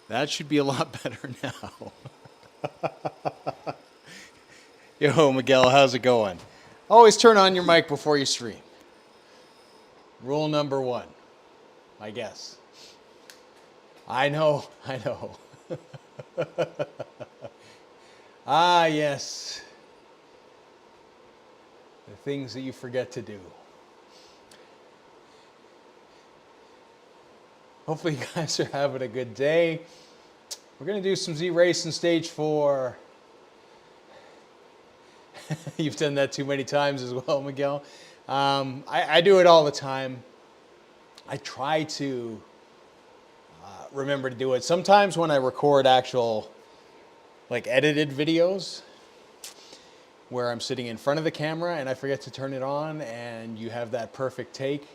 That should be a lot better now. Yo, Miguel, how's it going? Always turn on your mic before you stream. Rule number one, I guess. I know, I know. Ah, yes. The things that you forget to do. Hopefully you guys are having a good day. We're going to do some ZRacing stage 4. You've done that too many times as well, Miguel. I do it all the time. I try to remember to do it. Sometimes when I record actual, like edited videos, where I'm sitting in front of the camera and I forget to turn it on and you have that perfect take,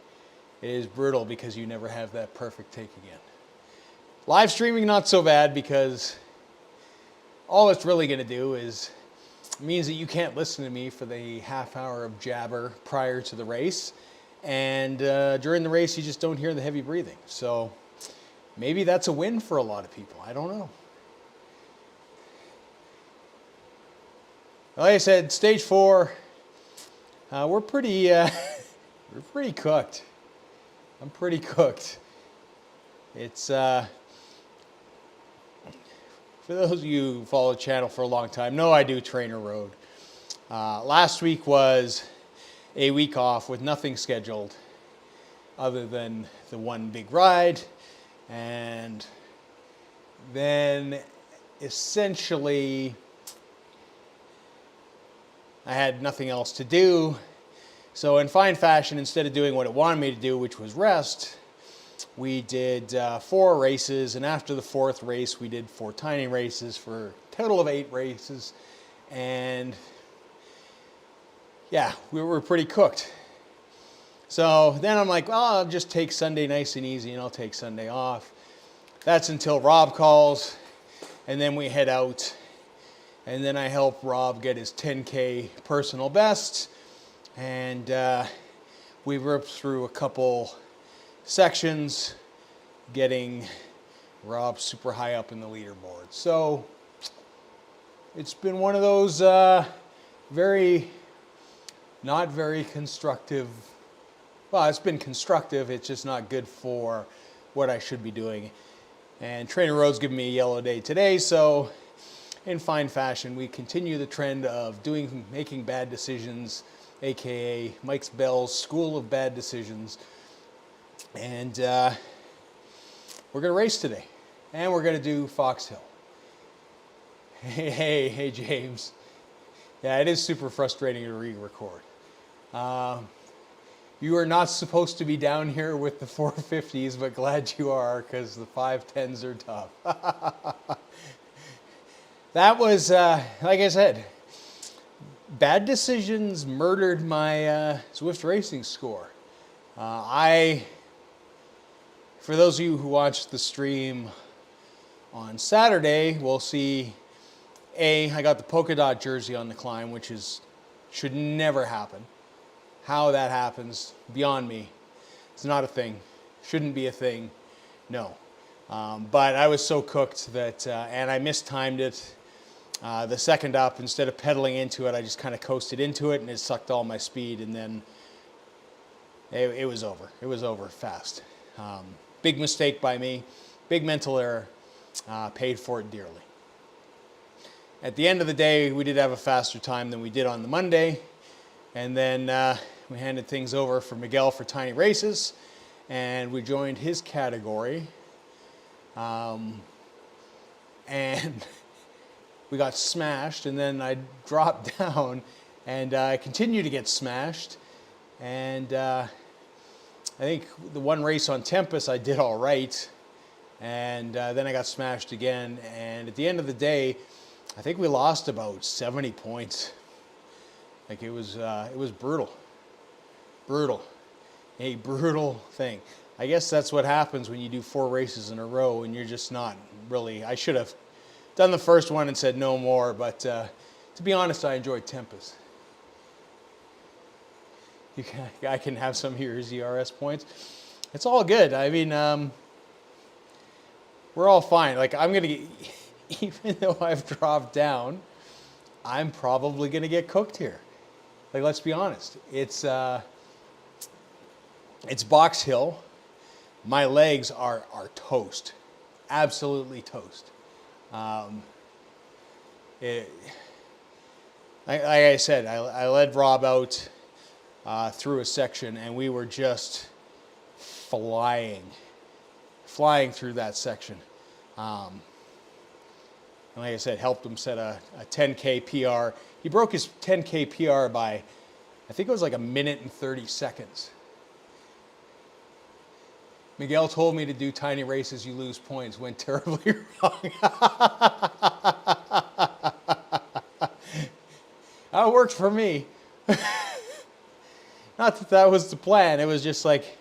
it is brutal because you never have that perfect take again. Live streaming, not so bad because all it's really going to do is means that you can't listen to me for the half hour of jabber prior to the race. And during the race, you just don't hear the heavy breathing. So maybe that's a win for a lot of people. I don't know. Like I said, stage 4, we're pretty cooked. I'm pretty cooked. It's for those of you who follow the channel for a long time, know I do Trainer Road. Last week was a week off with nothing scheduled other than the one big ride, and then essentially I had nothing else to do. So in fine fashion, instead of doing what it wanted me to do, which was rest, we did 4 races, and after the 4th race, we did 4 tiny races for a total of 8 races. And yeah, we were pretty cooked. So then I'm like, well, I'll just take Sunday nice and easy, and I'll take Sunday off. That's until Rob calls, and then we head out. And then I help Rob get his 10K personal best. And we ripped through a couple sections, getting Rob super high up in the leaderboard. So it's been one of those not very constructive. Well, it's been constructive. It's just not good for what I should be doing. And Trainer Road's giving me a yellow day today, so in fine fashion, we continue the trend of making bad decisions, aka Mike Bell's School of Bad Decisions. And we're going to race today. And we're going to do Fox Hill. Hey, James. Yeah, it is super frustrating to re-record. You are not supposed to be down here with the 450s, but glad you are, because the 510s are tough. That was, like I said, bad decisions murdered my Zwift racing score. For those of you who watched the stream on Saturday, will see, I got the polka dot jersey on the climb, which should never happen. How that happens, beyond me. It's not a thing. Shouldn't be a thing. No. But I was so cooked that, and I mistimed it. The second up, instead of pedaling into it, I just kind of coasted into it, and it sucked all my speed, and then it was over. It was over fast. Big mistake by me. Big mental error. Paid for it dearly. At the end of the day, we did have a faster time than we did on the Monday. And then we handed things over for Miguel for tiny races, and we joined his category. And we got smashed, and then I dropped down, and I continued to get smashed. And I think the one race on Tempest I did all right, and then I got smashed again. And at the end of the day, I think we lost about 70 points. Like it was brutal. A brutal thing. I guess that's what happens when you do 4 races in a row and you're just not really. I should have done the first one and said no more, but to be honest, I enjoyed Tempest. I can have some of your ZRS points. It's all good. I mean, we're all fine. Like I'm gonna get, even though I've dropped down, I'm probably gonna get cooked here. Like let's be honest, it's Box Hill. My legs are toast, absolutely toast. Like I said, I led Rob out through a section, and we were just flying through that section. And like I said, helped him set a 10K PR. He broke his 10K PR by, I think it was like 1 minute and 30 seconds. Miguel told me to do tiny races, you lose points. Went terribly wrong. That worked for me. Not that that was the plan. It was just like,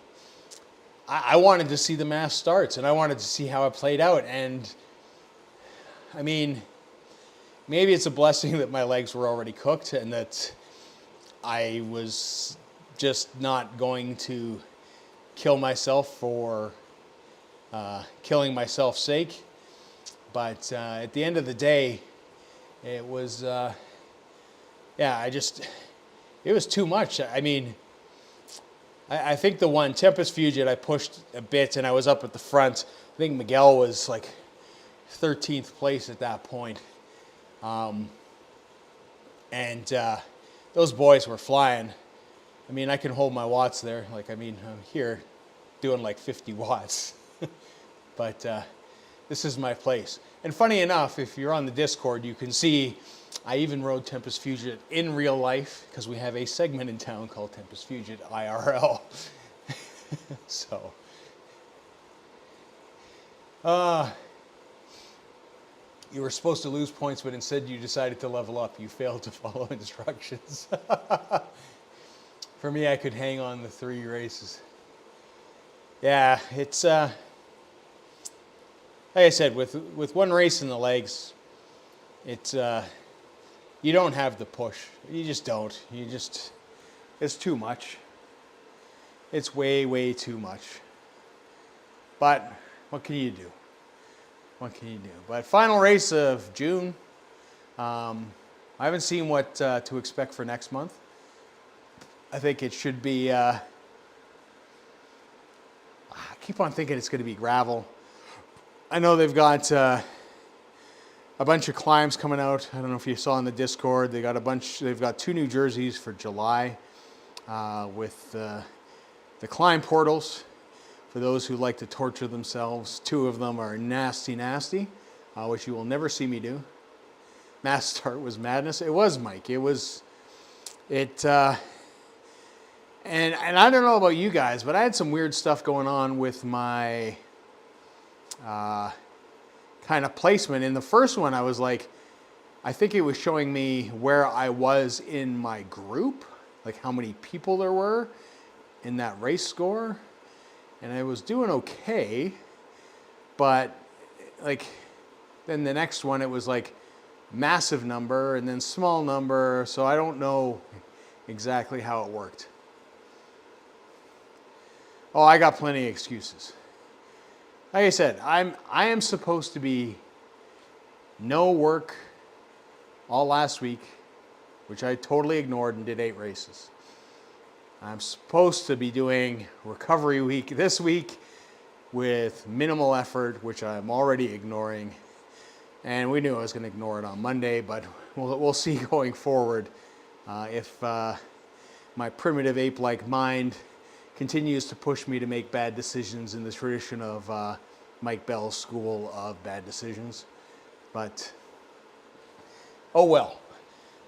I wanted to see the mass starts, and I wanted to see how it played out. And I mean, maybe it's a blessing that my legs were already cooked and that I was just not going to kill myself for killing myself's sake. But at the end of the day, it was, it was too much. I mean, I think the one, Tempest Fugit, I pushed a bit and I was up at the front. I think Miguel was like 13th place at that point. Those boys were flying. I mean, I can hold my watts there. Like, I mean, I'm here doing like 50 watts. But this is my place. And funny enough, if you're on the Discord, you can see I even rode Tempest Fugit in real life because we have a segment in town called Tempest Fugit IRL. So, you were supposed to lose points, but instead you decided to level up. You failed to follow instructions. For me, I could hang on the 3 races. Yeah, it's like I said, with one race in the legs, it's you don't have the push. You just don't. It's too much. It's way too much. But what can you do? What can you do? But final race of June. I haven't seen what to expect for next month. I think it should be, I keep on thinking it's going to be gravel. I know they've got a bunch of climbs coming out. I don't know if you saw in the Discord. They've got 2 new jerseys for July with the climb portals. For those who like to torture themselves, 2 of them are nasty, which you will never see me do. Mass start was madness. It was, Mike. And I don't know about you guys, but I had some weird stuff going on with my kind of placement. In the first one, I was like, I think it was showing me where I was in my group, like how many people there were in that race score. And I was doing okay, but like then the next one, it was like massive number and then small number. So I don't know exactly how it worked. Oh, I got plenty of excuses. Like I said, I am supposed to be no work all last week, which I totally ignored and did 8 races. I'm supposed to be doing recovery week this week with minimal effort, which I'm already ignoring. And we knew I was going to ignore it on Monday, but we'll see going forward if my primitive ape-like mind continues to push me to make bad decisions in the tradition of Mike Bell's school of bad decisions. But, oh well.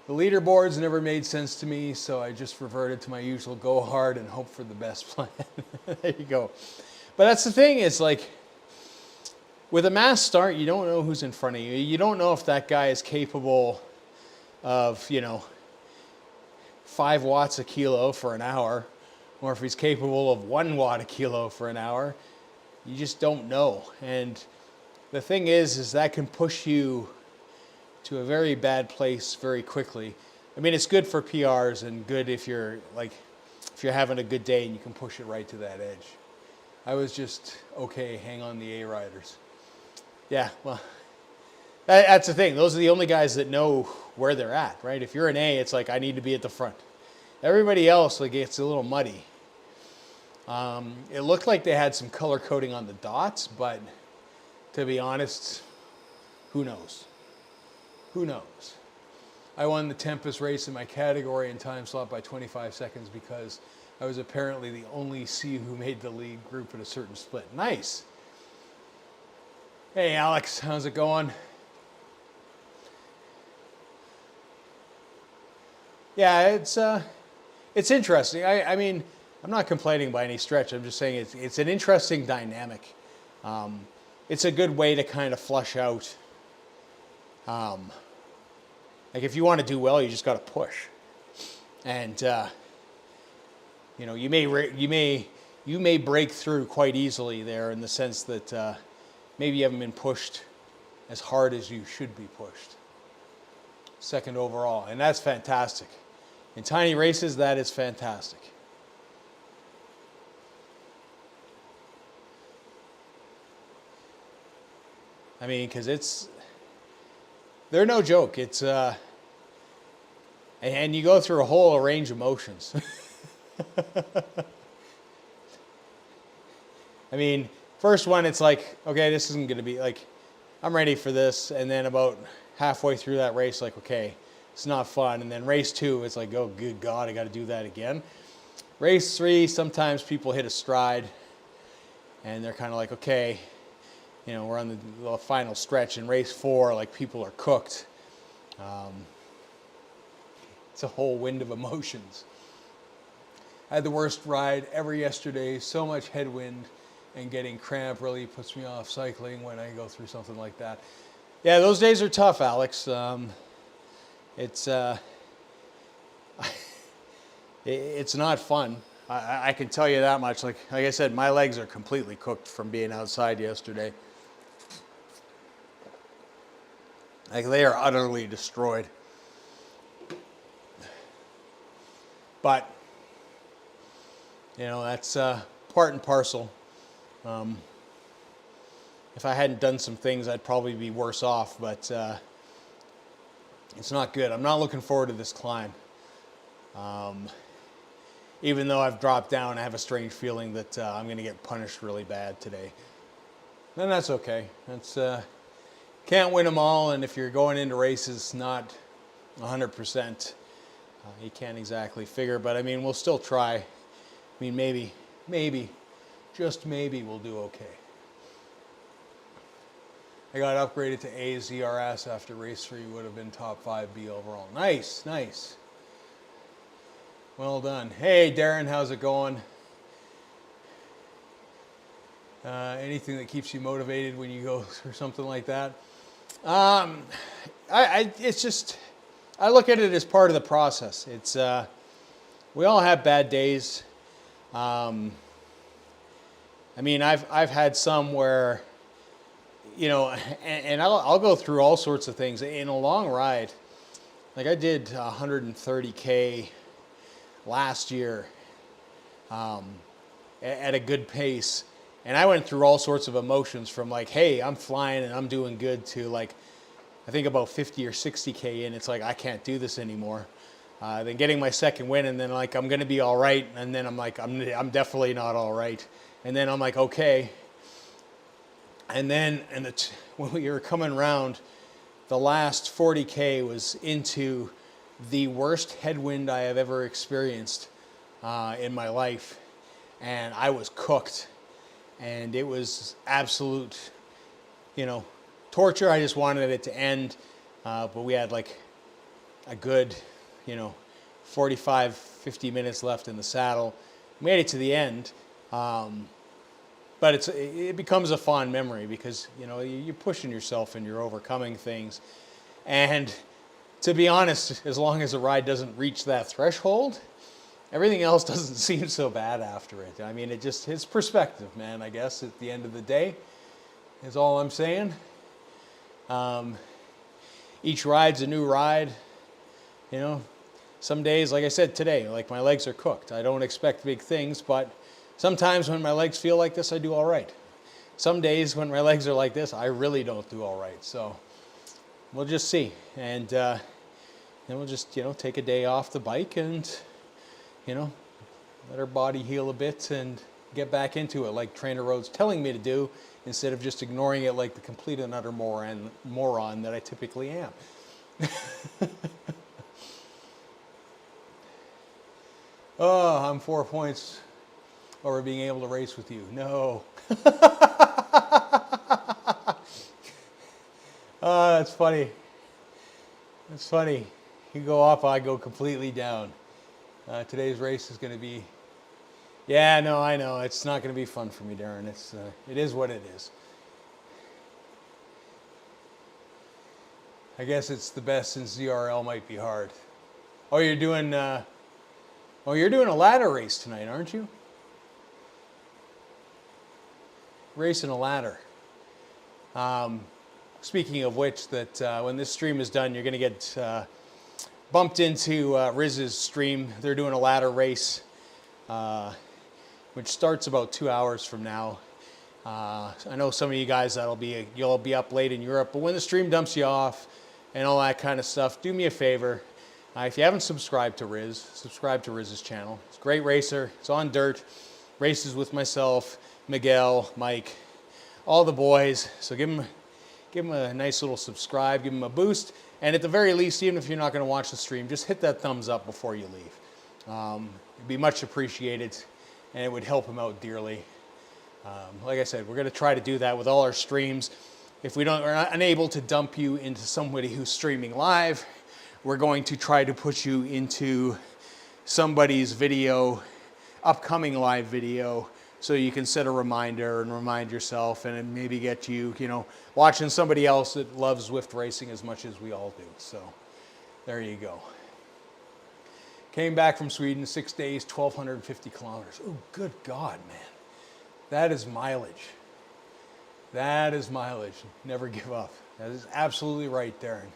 The leaderboards never made sense to me, so I just reverted to my usual go hard and hope for the best plan. There you go. But that's the thing, is like, with a mass start, you don't know who's in front of you. You don't know if that guy is capable of, 5 watts a kilo for an hour, or if he's capable of 1 watt a kilo for an hour. You just don't know. And the thing is that can push you to a very bad place very quickly. I mean, it's good for PRs and good if you're having a good day and you can push it right to that edge. I was just, okay, hang on the A-Riders. Yeah, well, that's the thing. Those are the only guys that know where they're at, right? If you're an A, it's like, I need to be at the front. Everybody else, like, it's a little muddy. It looked like they had some color coding on the dots, but to be honest, who knows? Who knows? I won the Tempest race in my category and time slot by 25 seconds because I was apparently the only C who made the lead group at a certain split. Nice. Hey, Alex, how's it going? Yeah, it's interesting. I mean, I'm not complaining by any stretch. I'm just saying it's an interesting dynamic. It's a good way to kind of flush out. Like if you want to do well, you just got to push, and you know, you may break through quite easily there in the sense that maybe you haven't been pushed as hard as you should be pushed. Second overall, and that's fantastic. In tiny races, that is fantastic. I mean, because they're no joke. It's and you go through a whole range of motions. I mean, first one, it's like, okay, this isn't going to be like, I'm ready for this, and then about halfway through that race, like, okay, it's not fun. And then race 2, it's like, oh, good God, I got to do that again. Race 3, sometimes people hit a stride, and they're kind of like, okay, you know, we're on the final stretch. In race 4, like, people are cooked. It's a whole wind of emotions. I had the worst ride ever yesterday. So much headwind, and getting cramp really puts me off cycling when I go through something like that. Yeah, those days are tough, Alex. It's not fun. I can tell you that much. Like I said, my legs are completely cooked from being outside yesterday. Like they are utterly destroyed. But, you know, that's part and parcel. If I hadn't done some things, I'd probably be worse off, but it's not good. I'm not looking forward to this climb. Even though I've dropped down, I have a strange feeling that I'm going to get punished really bad today. And that's okay. That's can't win them all, and if you're going into races not 100%, you can't exactly figure. But I mean, we'll still try. I mean, maybe, just maybe we'll do okay. I got upgraded to A ZRS after race 3 would have been top 5 B overall. Nice, nice. Well done. Hey, Darren, how's it going? Anything that keeps you motivated when you go through something like that? It's just, I look at it as part of the process. It's, we all have bad days. I mean, I've had some where, you know, and I'll go through all sorts of things in a long ride. Like I did 130K last year at a good pace. And I went through all sorts of emotions from like, hey, I'm flying and I'm doing good, to like, I think about 50 or 60K in, it's like, I can't do this anymore. Then getting my second win, and then like, I'm going to be all right. And then I'm like, I'm definitely not all right. And then I'm like, okay. And then when we were coming around, the last 40K was into the worst headwind I have ever experienced in my life. And I was cooked. And it was absolute, you know, torture. I just wanted it to end. But we had like a good, you know, 45, 50 minutes left in the saddle. Made it to the end. But it becomes a fond memory because, you know, you're pushing yourself and you're overcoming things. And to be honest, as long as the ride doesn't reach that threshold, everything else doesn't seem so bad after it. I mean, it's perspective, man, I guess, at the end of the day, is all I'm saying. Each ride's a new ride, you know. Some days, like I said today, like my legs are cooked. I don't expect big things, but sometimes when my legs feel like this, I do all right. some days when my legs are like this, I really don't do all right. So we'll just see. And then we'll just, take a day off the bike and, let our body heal a bit and get back into it like Trainer Road's telling me to do, instead of just ignoring it like the complete and utter moron that I typically am. Oh, I'm 4 points over being able to race with you. No. Oh, that's funny. That's funny. You go up, I go completely down. Today's race is going to be... Yeah, no, I know. It's not going to be fun for me, Darren. It is what it is. I guess it's the best since ZRL might be hard. Oh, you're doing a ladder race tonight, aren't you? Racing a ladder. Speaking of which, that when this stream is done, you're going to get bumped into Riz's stream. They're doing a ladder race, which starts about 2 hours from now. I know some of you guys you'll be up late in Europe, but when the stream dumps you off and all that kind of stuff, do me a favor. If you haven't subscribed to Riz, subscribe to Riz's channel. He's a great racer. It's on dirt. Races with myself, Miguel, Mike, all the boys. So give him a nice little subscribe, give him a boost. And at the very least, even if you're not going to watch the stream, just hit that thumbs up before you leave. It'd be much appreciated, and it would help him out dearly. Like I said, we're going to try to do that with all our streams. If we're unable to dump you into somebody who's streaming live, we're going to try to put you into somebody's video, upcoming live video, so you can set a reminder and remind yourself, and maybe get you, watching somebody else that loves Zwift racing as much as we all do. So there you go. Came back from Sweden, 6 days, 1,250 kilometers. Oh, good God, man. That is mileage. That is mileage. Never give up. That is absolutely right, Darren.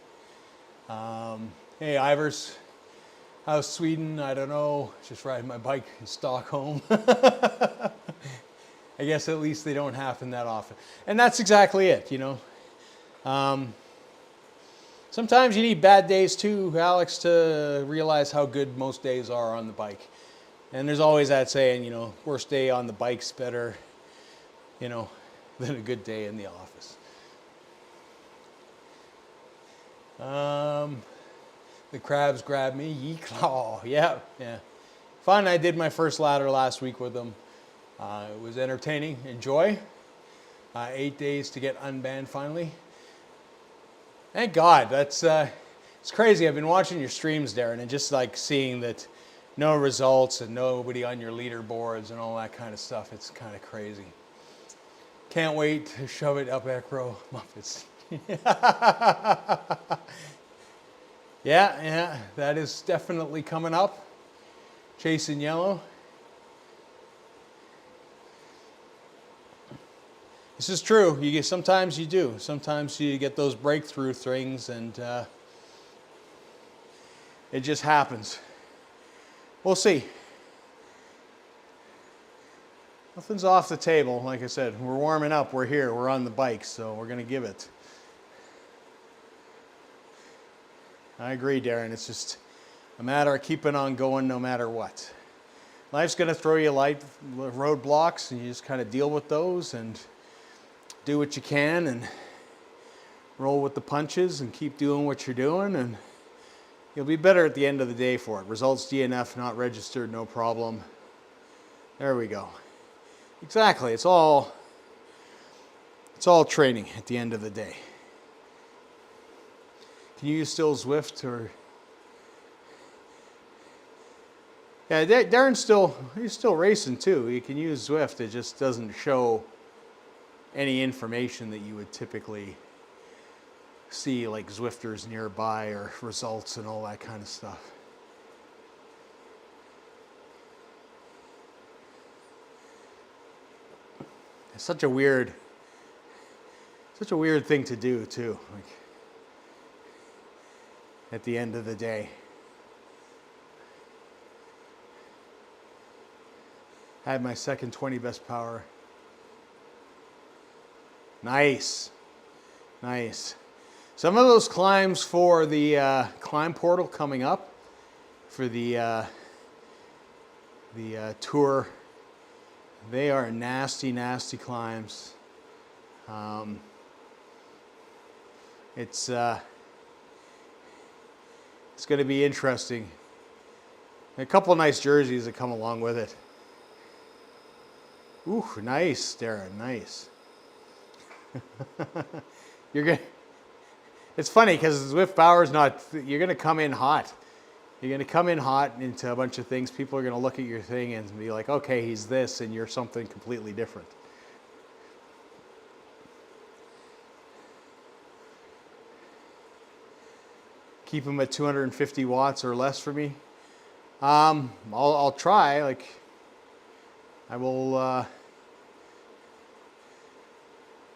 Hey, Ivers. How's Sweden? I don't know. Just riding my bike in Stockholm. I guess at least they don't happen that often. And that's exactly it, Sometimes you need bad days too, Alex, to realize how good most days are on the bike. And there's always that saying, worst day on the bike's better, than a good day in the office. The crabs grabbed me. Yeeklaw. Yeah. Fun. I did my first ladder last week with them. It was entertaining. Enjoy. 8 days to get unbanned finally. Thank God. That's it's crazy. I've been watching your streams, Darren, and just like seeing that no results and nobody on your leaderboards and all that kind of stuff. It's kind of crazy. Can't wait to shove it up Acro Muppets. Yeah, that is definitely coming up. Chasing Yellow. This is true. Sometimes you do. Sometimes you get those breakthrough things, and it just happens. We'll see. Nothing's off the table. Like I said, we're warming up. We're here. We're on the bike, so we're going to give it. I agree, Darren. It's just a matter of keeping on going no matter what. Life's going to throw you light roadblocks, and you just kind of deal with those and do what you can and roll with the punches and keep doing what you're doing, and you'll be better at the end of the day for it. Results DNF not registered, no problem. There we go. Exactly. It's all training at the end of the day. Can you still Zwift or? Yeah, Darren's he's still racing too. He can use Zwift. It just doesn't show any information that you would typically see, like Zwifters nearby or results and all that kind of stuff. It's such a weird thing to do too. Like, at the end of the day. I had my second 20 best power. Nice. Nice. Some of those climbs for the climb portal coming up for the tour, they are nasty, nasty climbs. It's going to be interesting. A couple of nice jerseys that come along with it. Ooh, nice, Darren, nice. You're gonna. It's funny because Zwift Power's not. You're gonna come in hot. You're gonna come in hot into a bunch of things. People are gonna look at your thing and be like, "Okay, he's this, and you're something completely different." Keep them at 250 watts or less for me. I'll try. Like, I will.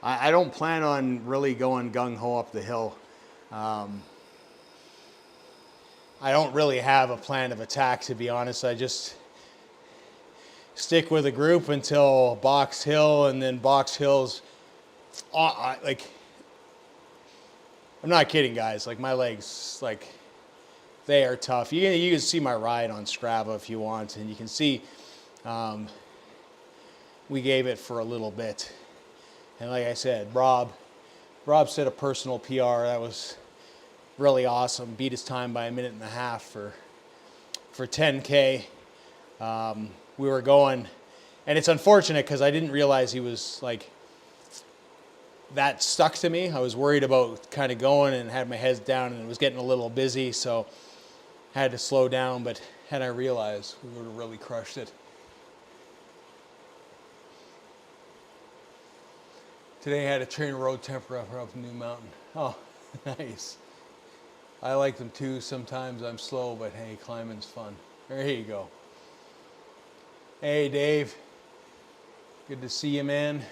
I don't plan on really going gung-ho up the hill. I don't really have a plan of attack, to be honest. I just stick with a group until Box Hill, and then Box Hill's like, I'm not kidding, guys. Like, my legs, like, they are tough. You can see my ride on Strava if you want, and you can see we gave it for a little bit. And like I said, Rob set a personal PR. That was really awesome. Beat his time by 1.5 minutes for 10K. We were going, and it's unfortunate because I didn't realize he was like that stuck to me. I was worried about kind of going and had my head down, and it was getting a little busy, so I had to slow down. But had I realized, we would have really crushed it. Today I had a train road temper up New Mountain. Oh, nice. I like them too. Sometimes I'm slow, but hey, climbing's fun. There you go. Hey, Dave. Good to see you, man.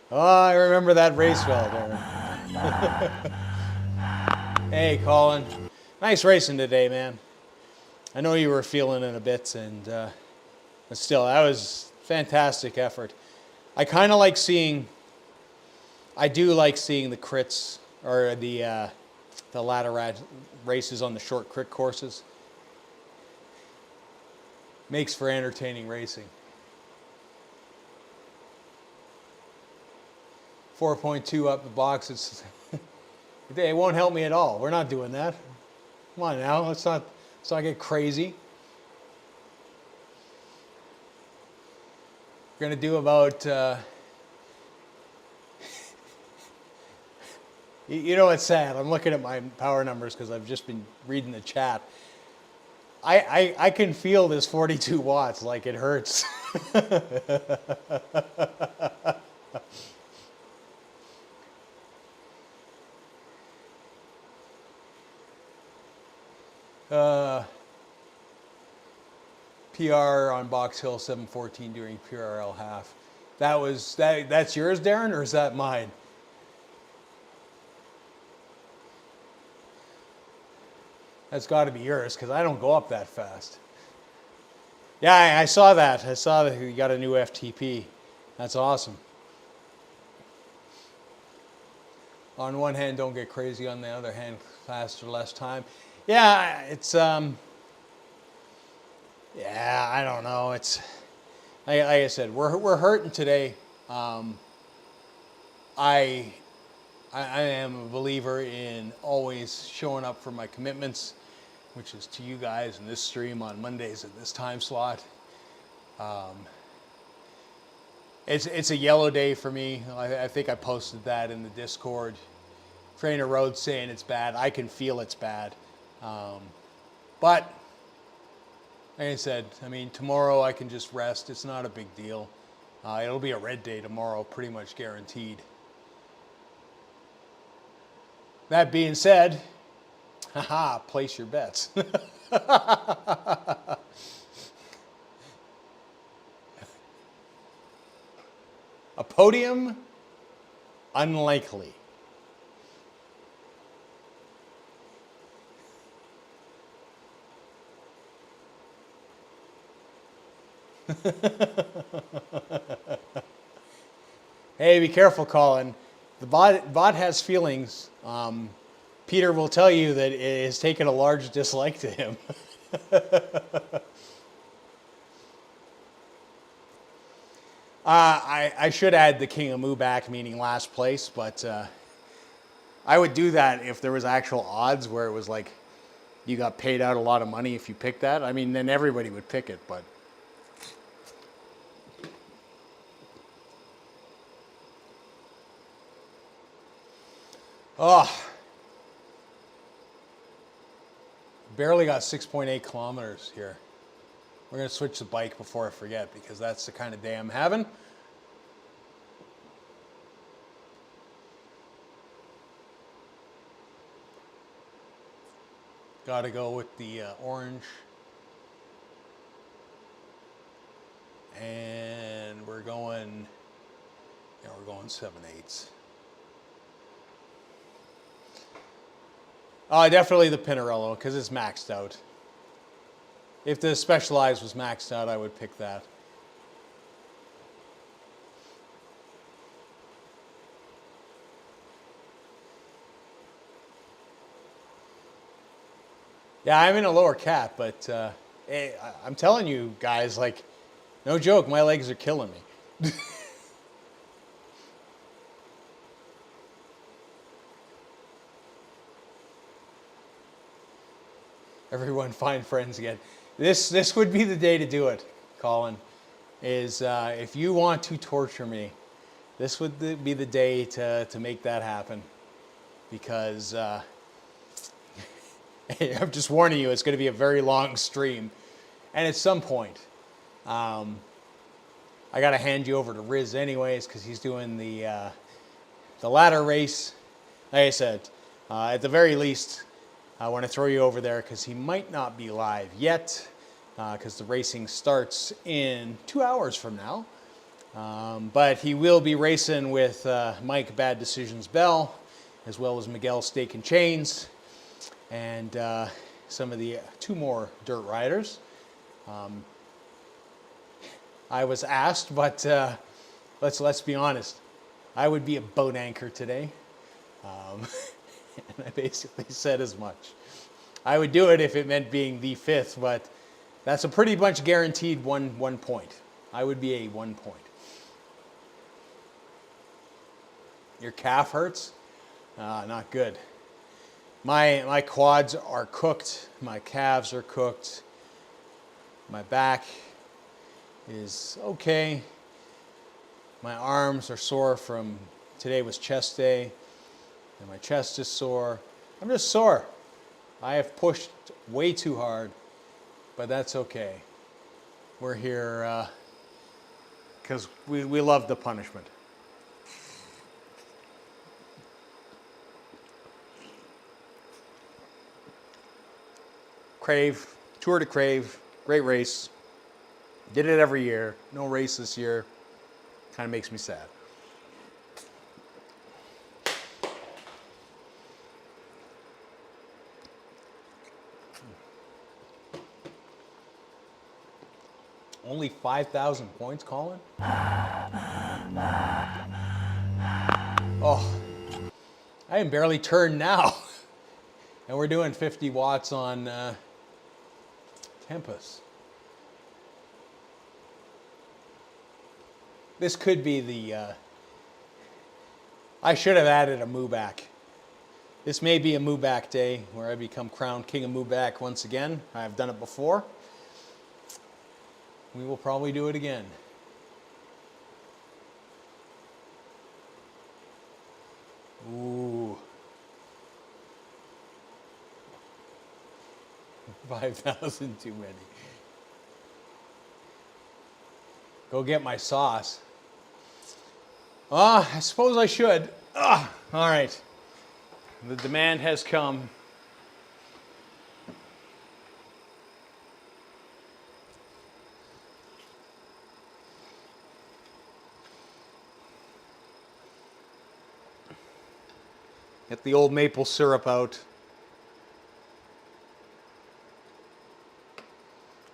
Oh, I remember that race well, Darren. Hey, Colin. Nice racing today, man. I know you were feeling it a bit, and but still, that was fantastic effort. I kind of like seeing. I do like seeing the crits or the ladder races on the short crit courses. Makes for entertaining racing. 4.2 up the box. It won't help me at all. We're not doing that. Come on now, let's not get crazy. We're gonna do about. You know, it's sad. I'm looking at my power numbers because I've just been reading the chat. I can feel this 42 watts, like it hurts. PR on Box Hill 714 during PRL half. That's yours, Darren, or is that mine? That's got to be yours because I don't go up that fast. Yeah, I saw that. I saw that you got a new FTP. That's awesome. On one hand, don't get crazy. On the other hand, faster, less time. Yeah, it's yeah, I don't know. It's like I said, we're hurting today. I am a believer in always showing up for my commitments, which is to you guys in this stream on Mondays at this time slot. It's a yellow day for me. I think I posted that in the Discord. Trainer Road saying it's bad. I can feel it's bad. But like I said, I mean, tomorrow I can just rest. It's not a big deal. It'll be a red day tomorrow, pretty much guaranteed. That being said, haha, place your bets. A podium? Unlikely. Hey, be careful, Colin. The bot has feelings. Peter will tell you that it has taken a large dislike to him. I should add the King of Moo back, meaning last place, but I would do that if there was actual odds where it was like you got paid out a lot of money if you picked that. I mean, then everybody would pick it, but... Oh, barely got 6.8 kilometers here. We're going to switch the bike before I forget because that's the kind of day I'm having. Got to go with the orange. And we're going 7/8. Definitely the Pinarello because it's maxed out. If the Specialized was maxed out, I would pick that. Yeah, I'm in a lower cap, but I'm telling you guys, like, no joke, my legs are killing me. Everyone find friends again. This would be the day to do it, Colin. Is if you want to torture me, this would be the day to make that happen. Because I'm just warning you, it's going to be a very long stream. And at some point, I got to hand you over to Riz anyways, because he's doing the ladder race. Like I said, at the very least, I want to throw you over there because he might not be live yet, because the racing starts in 2 hours from now. But he will be racing with Mike Bad Decisions Bell, as well as Miguel Steak and Chains, and some of the 2 more dirt riders. I was asked, but let's be honest, I would be a boat anchor today. And I basically said as much. I would do it if it meant being the 5th, but that's a pretty much guaranteed one point. I would be a 1 point. Your calf hurts? Not good. My quads are cooked. My calves are cooked. My back is okay. My arms are sore from today was chest day. And my chest is sore. I'm just sore. I have pushed way too hard, but that's okay. We're here because we love the punishment. Crave, Tour de Crave, great race. Did it every year. No race this year. Kind of makes me sad. Only 5,000 points, Colin? Oh, I am barely turned now. And we're doing 50 watts on Tempest. This could be the... I should have added a moo back. This may be a moo back day where I become crowned king of moo back once again. I've done it before. We will probably do it again. Ooh. 5,000 too many. Go get my sauce. I suppose I should. All right. The demand has come. Get the old maple syrup out.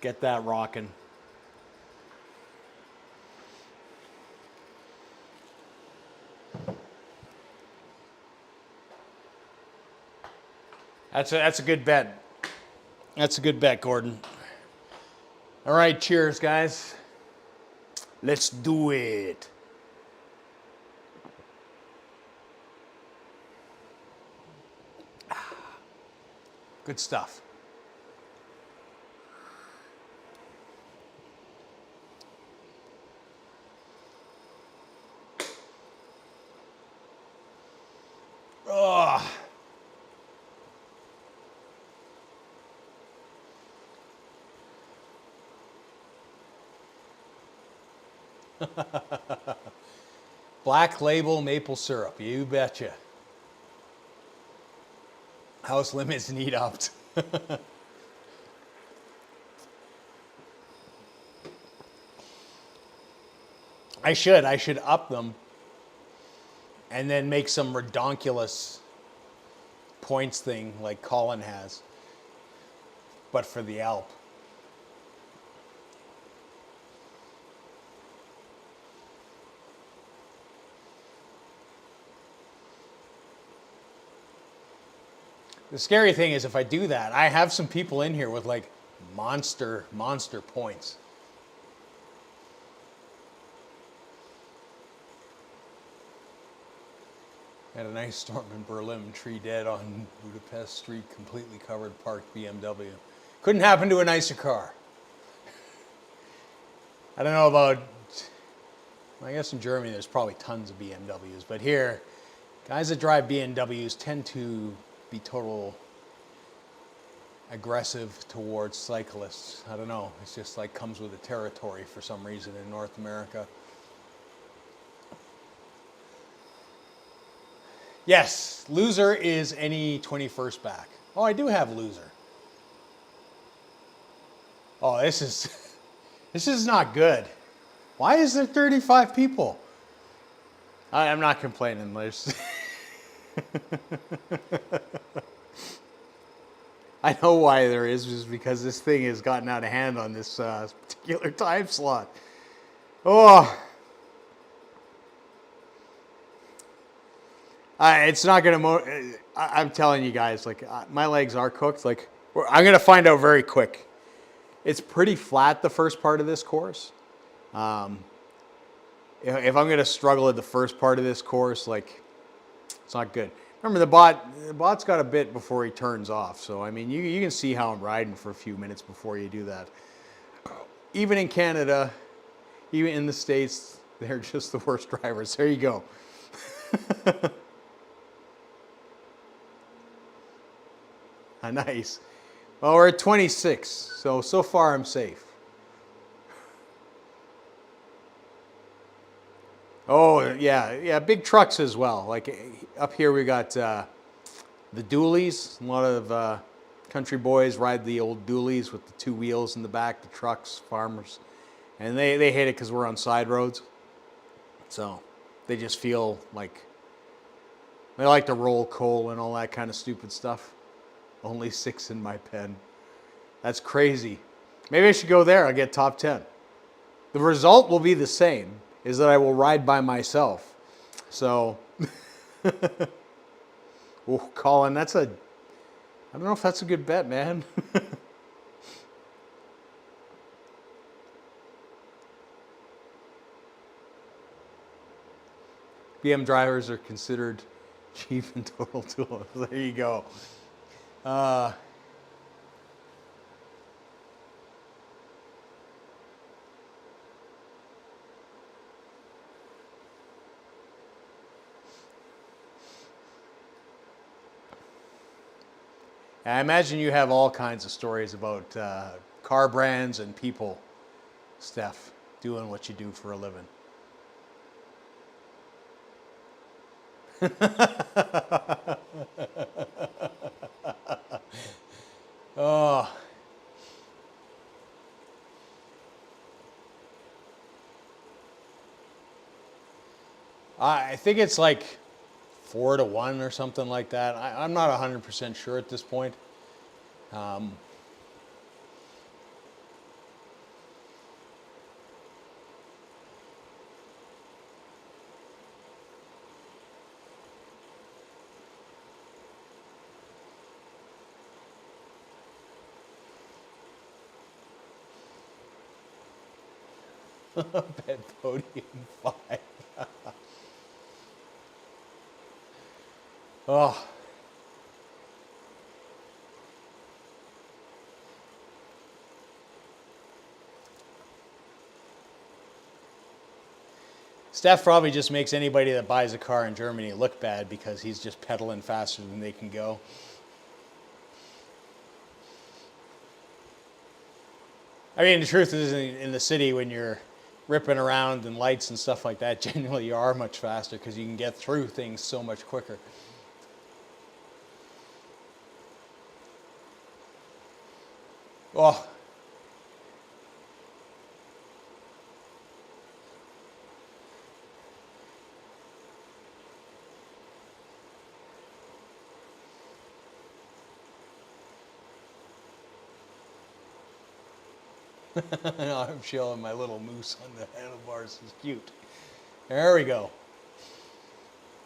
Get that rocking. That's a good bet. That's a good bet, Gordon. All right, cheers, guys. Let's do it. Good stuff. Oh. Black Label maple syrup, you betcha. House limits need upped. I should up them and then make some redonkulous points thing like Colin has, but for the Alp. The scary thing is if I do that, I have some people in here with like monster points. Had a nice storm in Berlin, tree dead on Budapest street, completely covered parked BMW. Couldn't happen to a nicer car. I don't know about, I guess in Germany there's probably tons of BMWs, but here, guys that drive BMWs tend to be total aggressive towards cyclists. I don't know, it's just like comes with the territory for some reason in North America. Yes, loser is any 21st back. Oh, I do have loser. Oh, this is not good. Why is there 35 people? I'm not complaining, Liz. I know why there is because this thing has gotten out of hand on this particular time slot. Oh. It's not going to, I'm telling you guys, like, my legs are cooked. Like, I'm going to find out very quick. It's pretty flat, the first part of this course. If I'm going to struggle at the first part of this course, like, it's not good. Remember, the bot's got a bit before he turns off. So, I mean, you can see how I'm riding for a few minutes before you do that. Even in Canada, even in the States, they're just the worst drivers. There you go. Nice. Well, we're at 26, so far I'm safe. Oh, yeah, big trucks as well. Like up here we got the dualies. A lot of country boys ride the old dualies with the two wheels in the back, the trucks, farmers. And they hate it because we're on side roads. So they just feel like, they like to roll coal and all that kind of stupid stuff. Only 6 in my pen. That's crazy. Maybe I should go there. I'll get top 10. The result will be the same, is that I will ride by myself. So, oh, Colin, I don't know if that's a good bet, man. BM drivers are considered cheap and total tools. There you go. I imagine you have all kinds of stories about car brands and people, Steph, doing what you do for a living. Oh. I think it's like 4-1 or something like that. I'm not 100% sure at this point. Bet podium 5. Oh. Steph probably just makes anybody that buys a car in Germany look bad because he's just pedaling faster than they can go. I mean, the truth is, in the city, when you're ripping around and lights and stuff like that, generally you are much faster because you can get through things so much quicker. Oh. I'm showing my little moose on the handlebars. It's cute. There we go.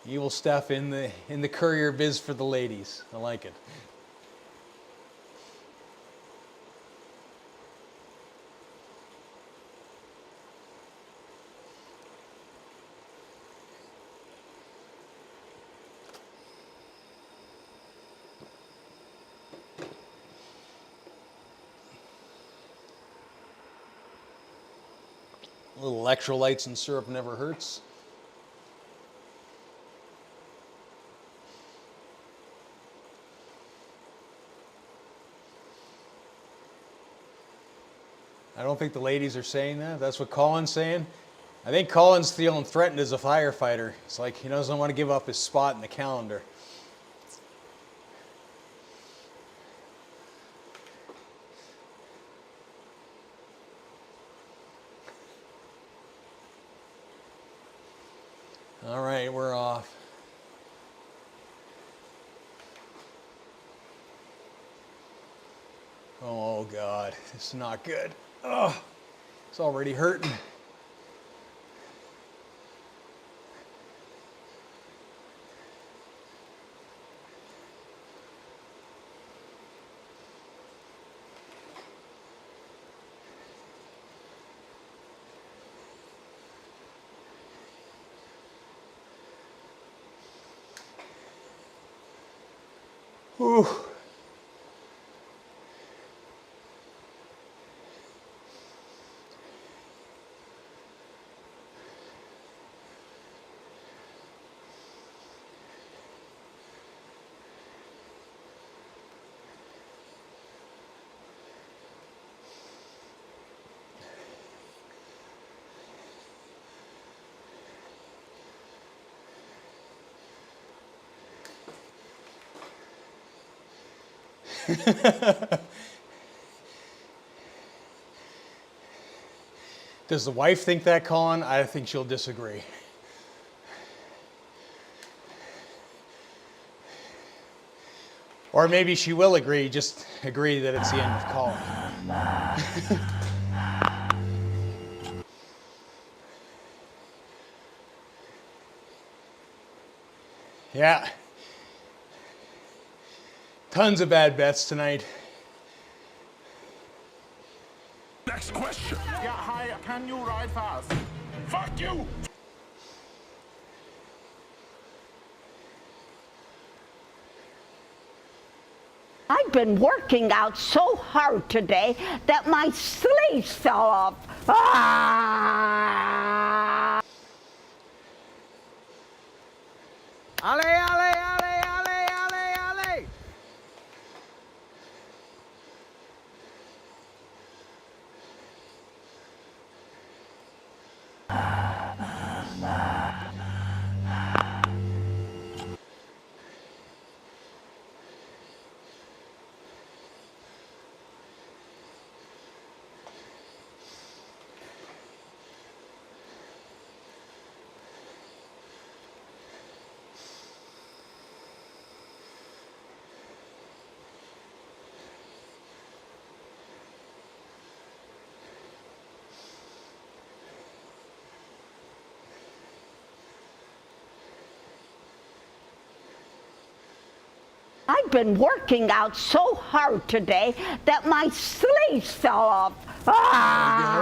Evil Steph in the courier biz for the ladies. I like it. A little electrolytes and syrup never hurts. I don't think the ladies are saying that. That's what Colin's saying. I think Colin's feeling threatened as a firefighter. It's like he doesn't want to give up his spot in the calendar. All right, we're off. Oh God, this is not good. Oh, it's already hurting. Whew. Does the wife think that, Colin? I think she'll disagree. Or maybe she will agree, just agree that it's the end of Colin. Yeah. Tons of bad bets tonight. Next question. Yeah, hi, can you ride fast? Fuck you! I've been working out so hard today that my sleeves fell off. Ah! Ale, ale, ale, ale, ale, ale! I've been working out so hard today that my sleeves fell off. Ah!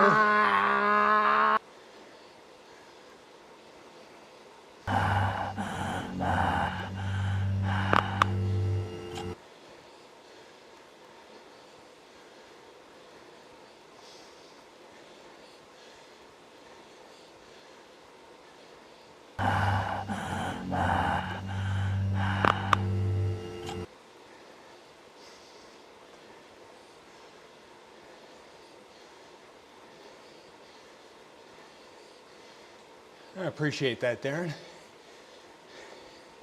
I appreciate that, Darren.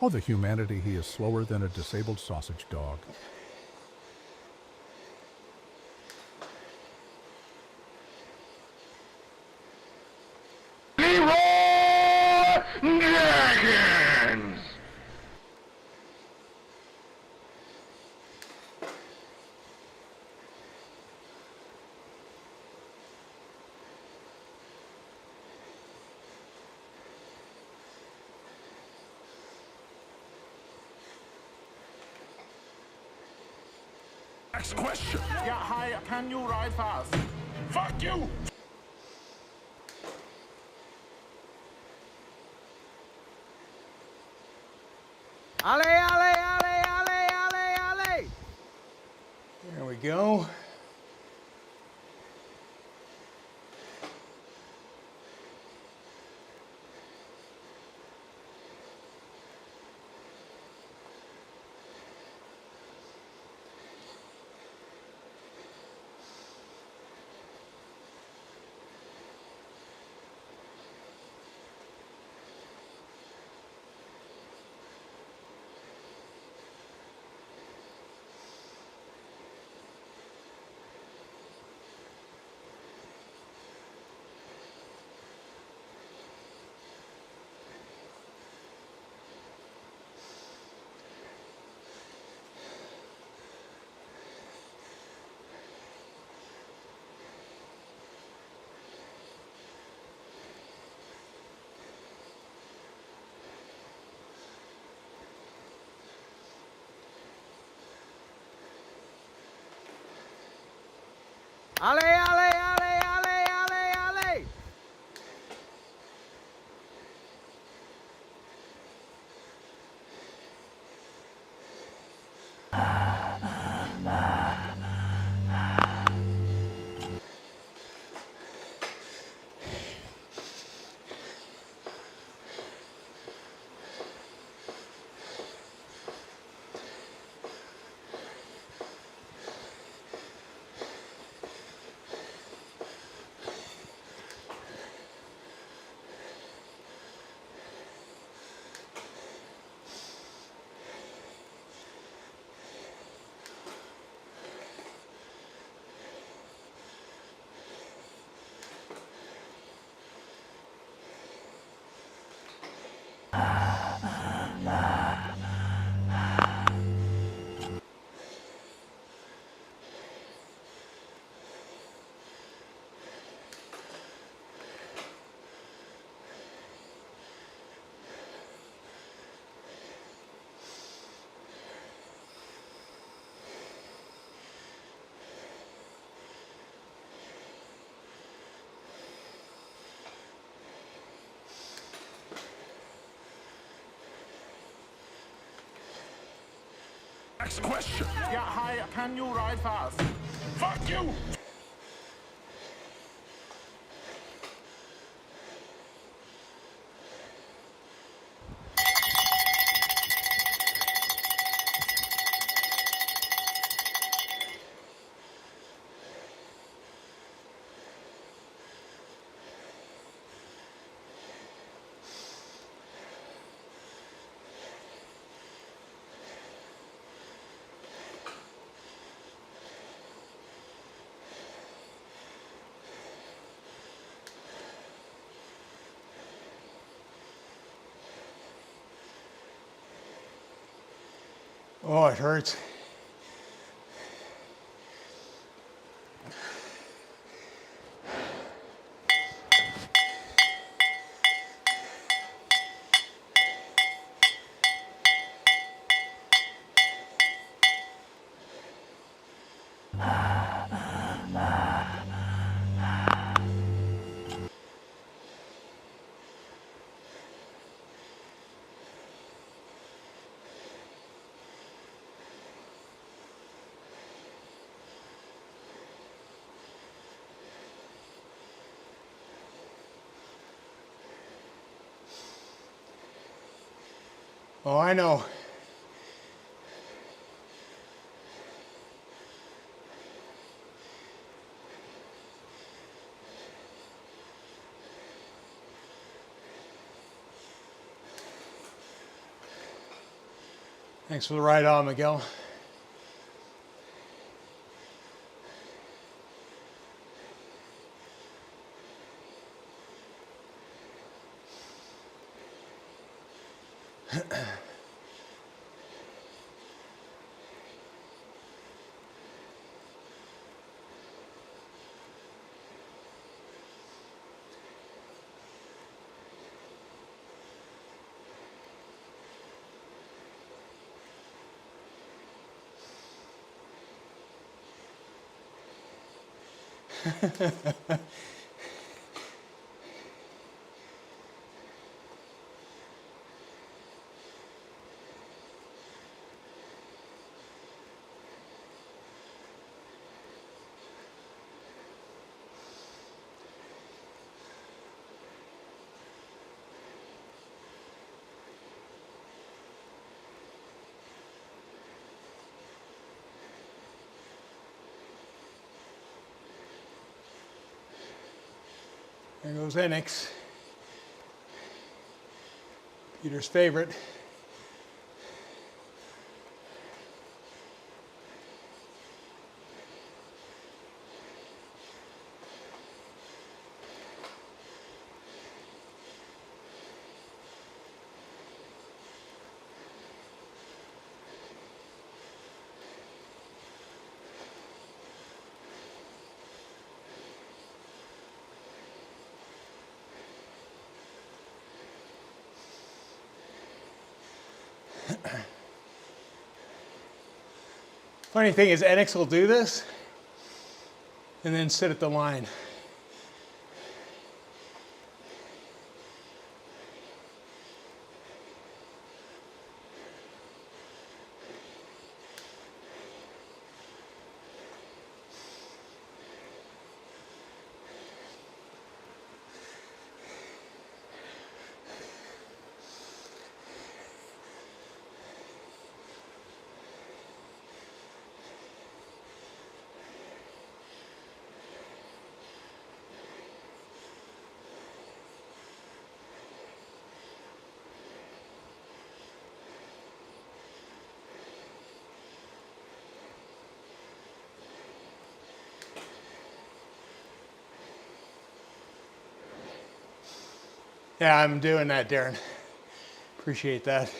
Oh, the humanity, he is slower than a disabled sausage dog. Dragons! Next question. Yeah, hi, can you ride fast? Fuck you! Ale, ale, ale, ale, ale, ale. There we go. Ale, ale, ale, ale, ale, ale. Next question. Yeah, hi, can you ride fast? Fuck you! Oh, it hurts. Oh, I know. Thanks for the ride on, Miguel. There goes Enix, Peter's favorite. Funny thing is, Enix will do this and then sit at the line. Yeah, I'm doing that, Darren. Appreciate that.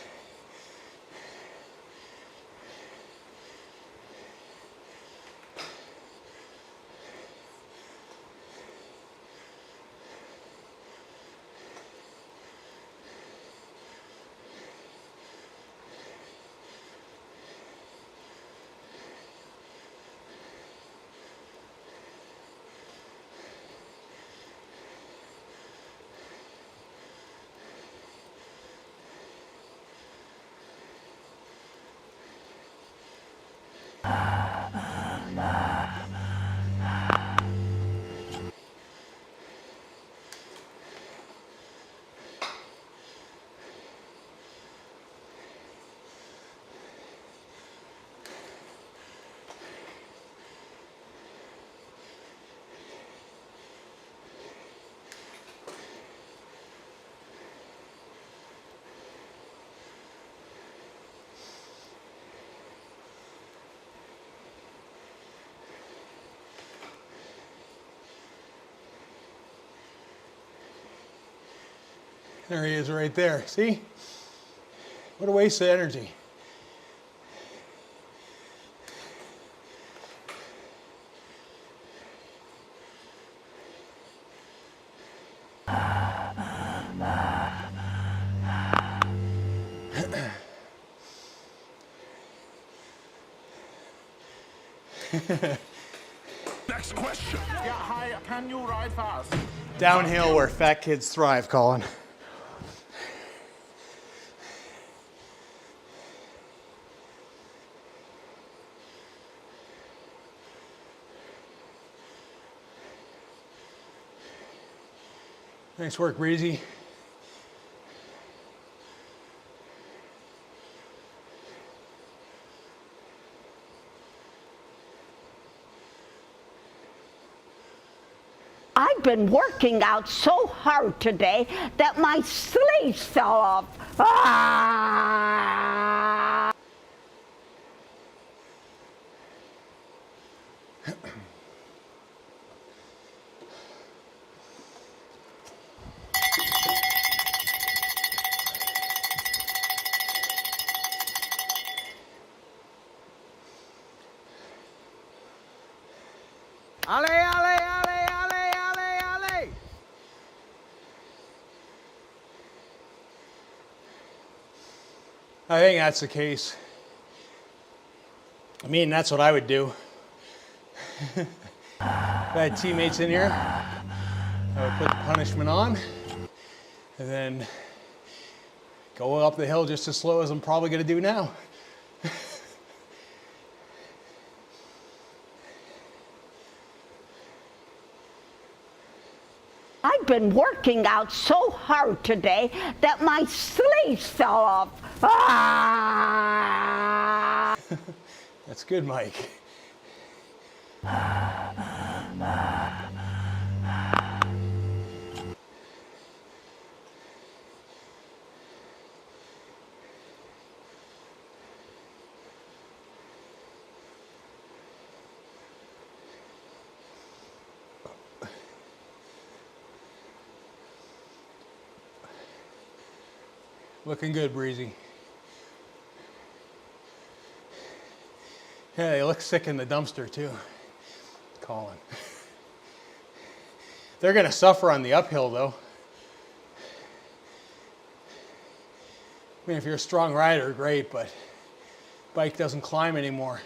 There he is right there. See? What a waste of energy. Next question. Yeah, hi, can you ride fast? Downhill where fat kids thrive, Colin. Nice work, Breezy. I've been working out so hard today that my sleeves fell off. Ah! Ale, ale, ale, ale, ale, ale. I think that's the case. I mean, that's what I would do. If I had teammates in here, I would put the punishment on and then go up the hill just as slow as I'm probably going to do now. I've been working out so hard today that my sleeves fell off. Ah! That's good, Mike. Looking good, Breezy. Yeah, they look sick in the dumpster too. Colin. They're gonna suffer on the uphill though. I mean, if you're a strong rider, great, but bike doesn't climb anymore.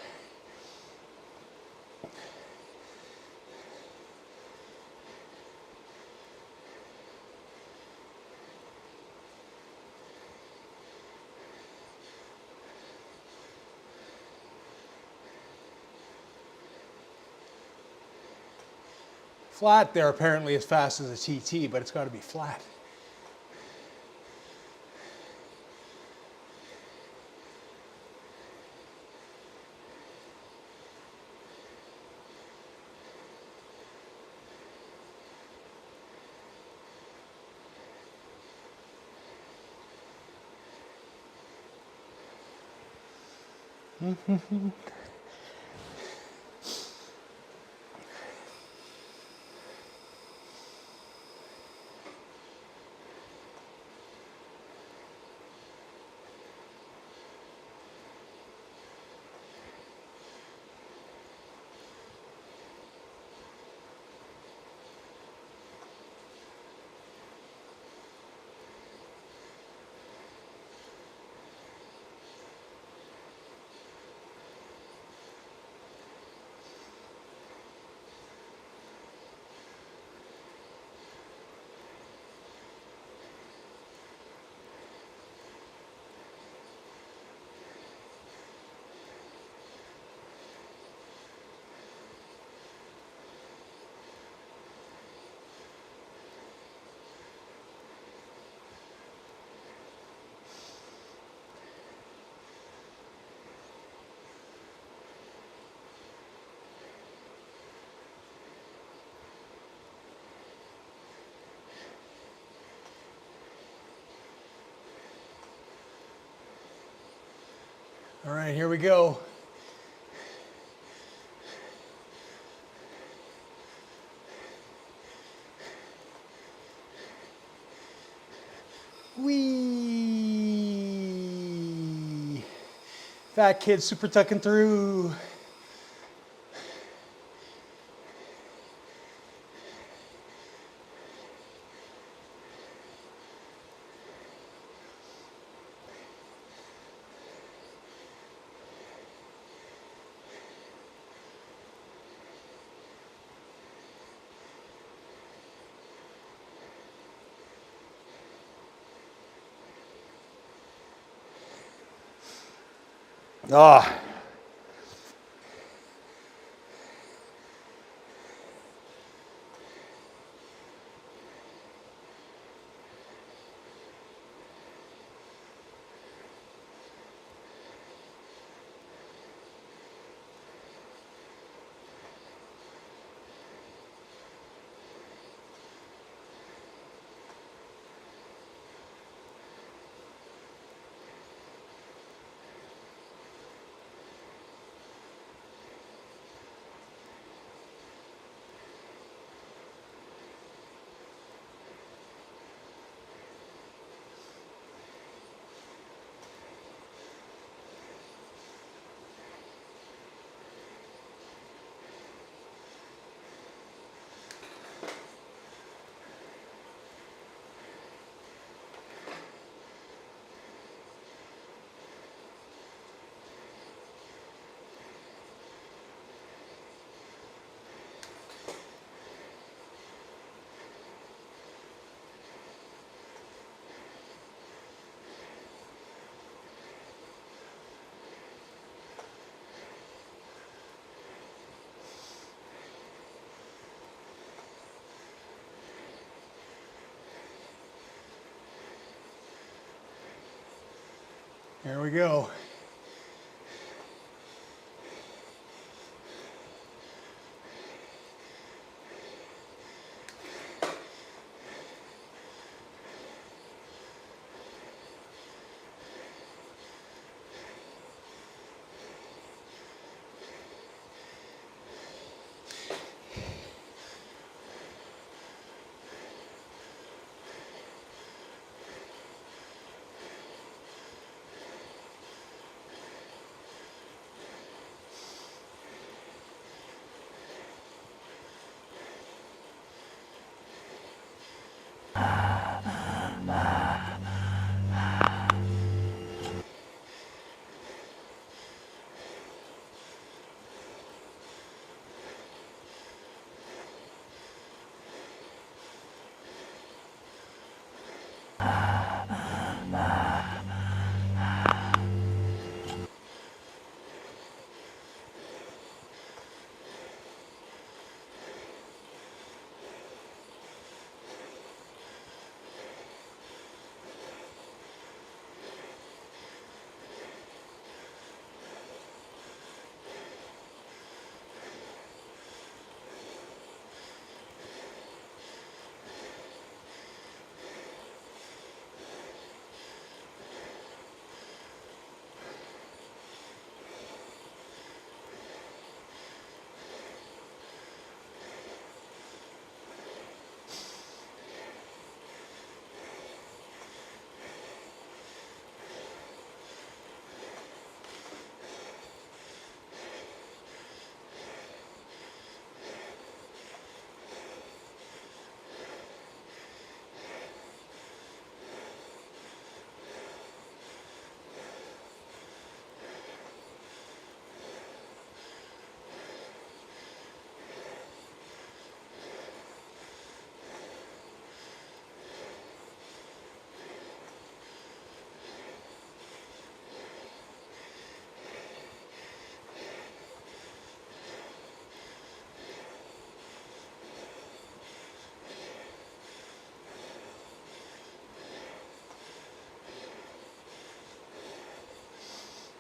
Flat there apparently as fast as a TT, but it's got to be flat. All right, here we go. Whee! Fat kid super tucking through. Ah. Here we go.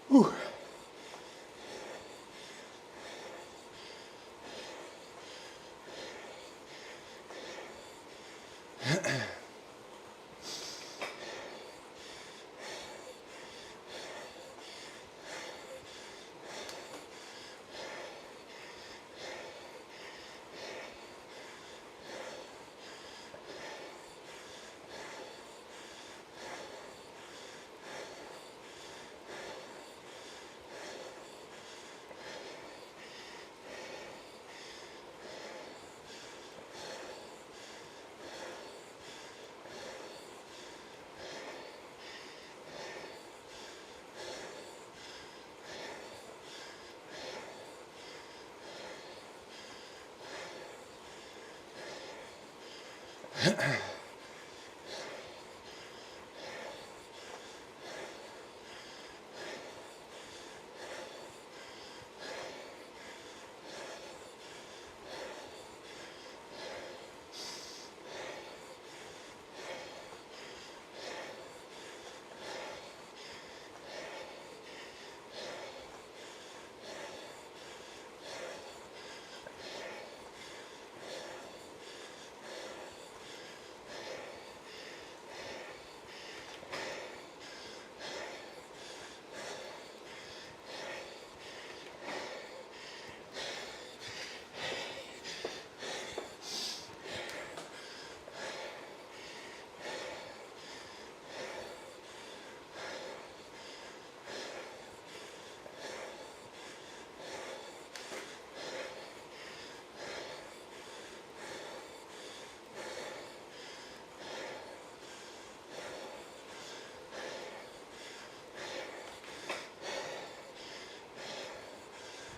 Whew.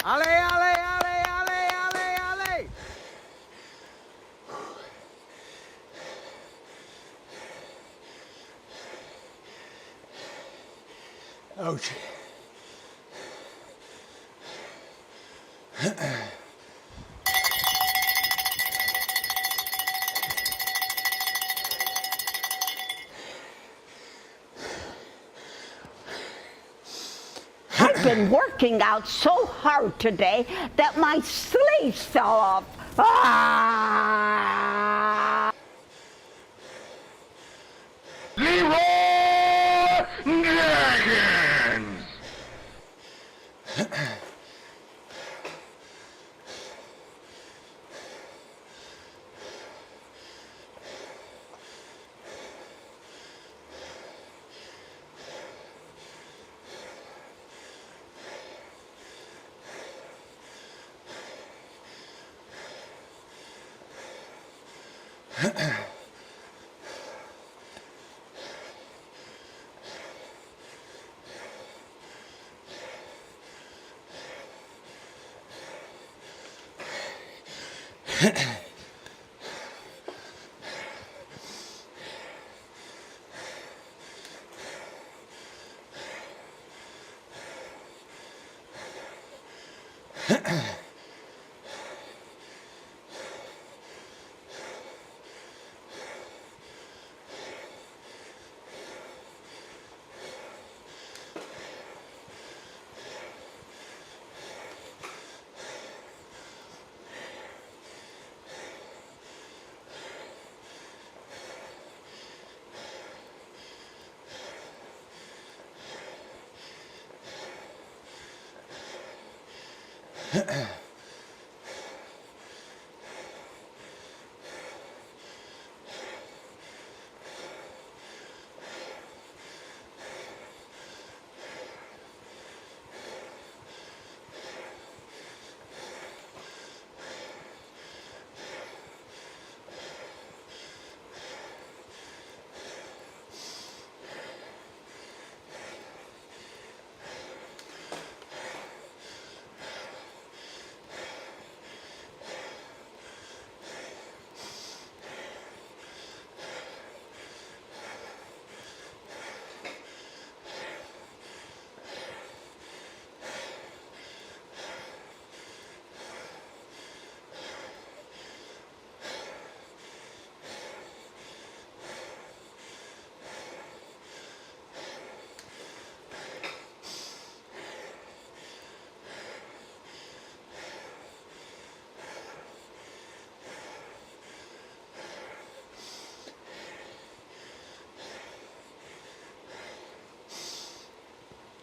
Ale, ale, ale, ale, ale, ale. Ouch. been working out so hard today that my sleeves fell off. Ah! Dragons!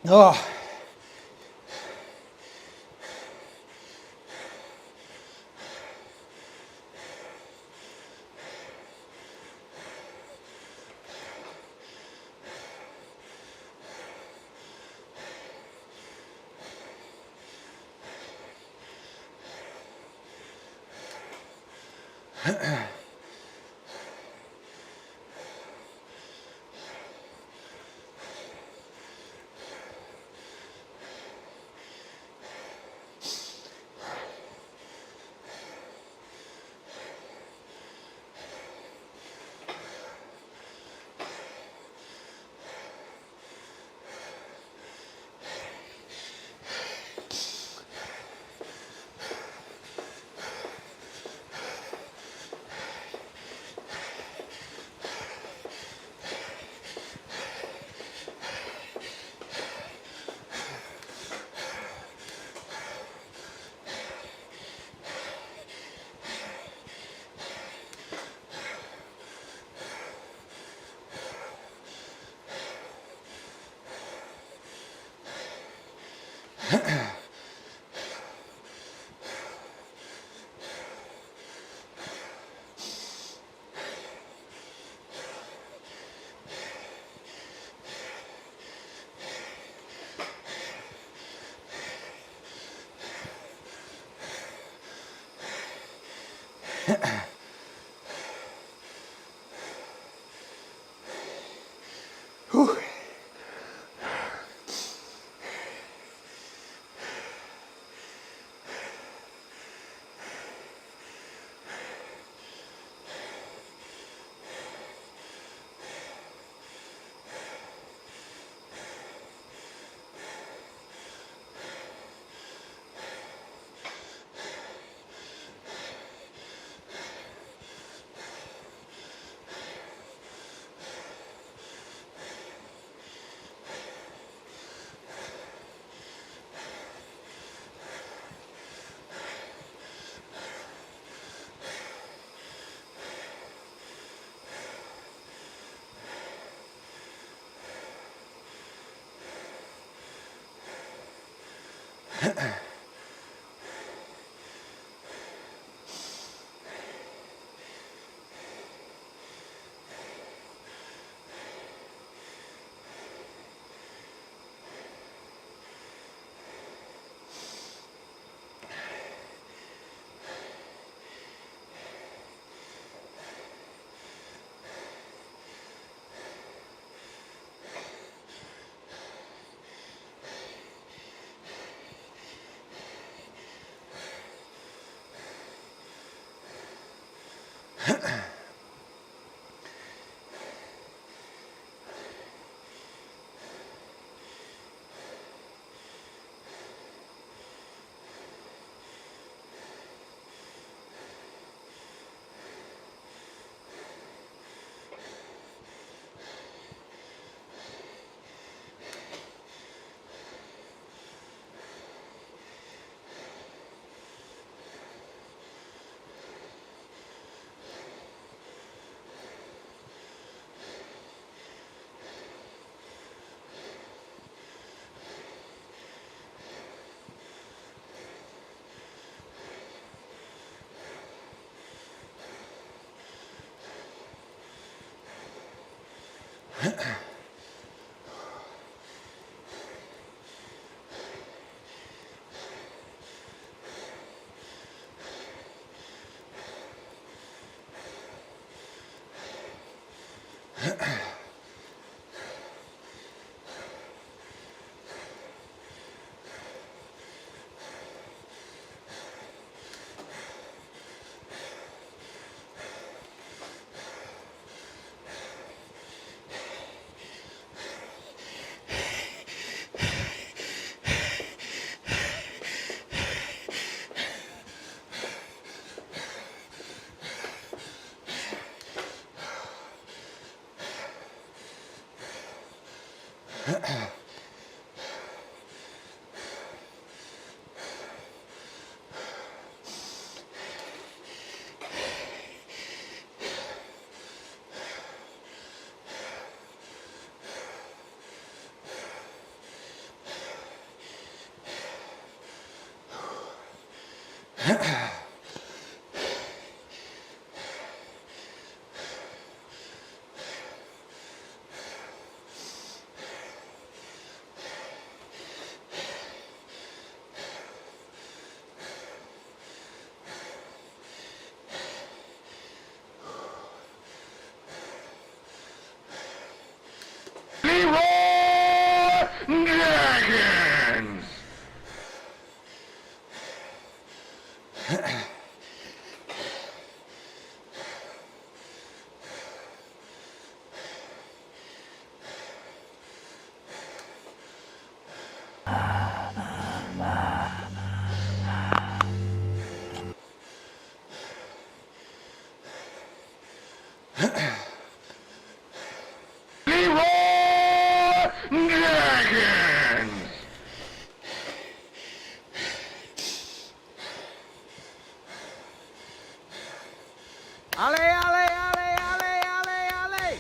Oh. Whew. Dragons! Dragons! Ale, ale, ale, ale, ale, ale!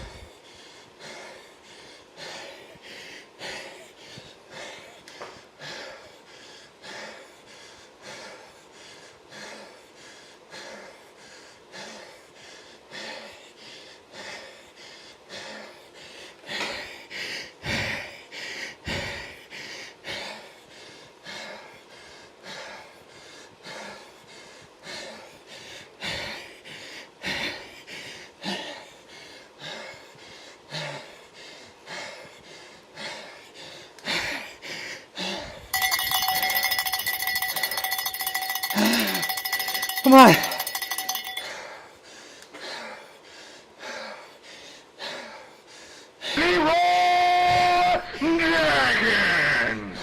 Come on. Dragons!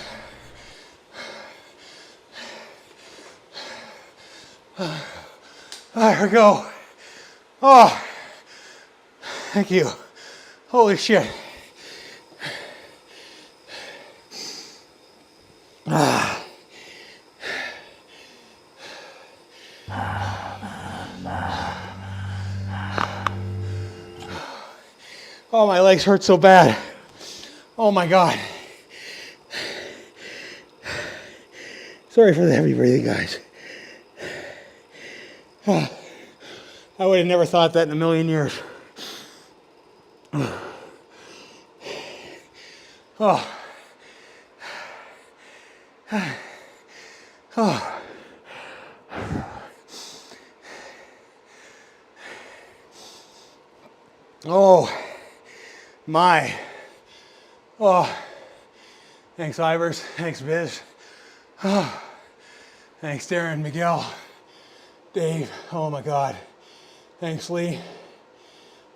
There we go. Oh, thank you. Holy shit. Oh, my legs hurt so bad. Oh my God. Sorry for the heavy breathing, guys. I would have never thought that in a million years. Oh. Oh. Oh. My. Oh. Thanks, Ivers. Thanks, Biz. Oh. Thanks, Darren, Miguel, Dave. Oh my God. Thanks, Lee.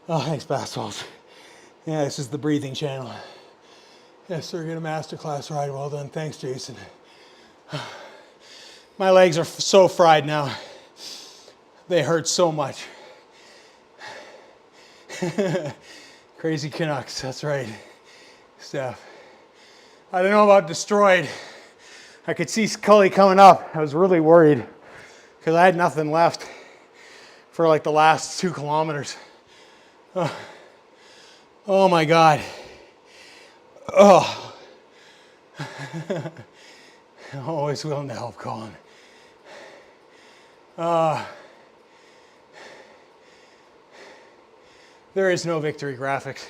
Oh, thanks, Bassballs. Yeah, this is the breathing channel. Yes, sir, get a masterclass ride. Well done. Thanks, Jason. My legs are so fried now. They hurt so much. Crazy Canucks, that's right. Steph. I don't know about destroyed. I could see Scully coming up. I was really worried because I had nothing left for like the last 2 kilometers. Oh my God. Oh. Always willing to help, Colin. There is no victory graphics.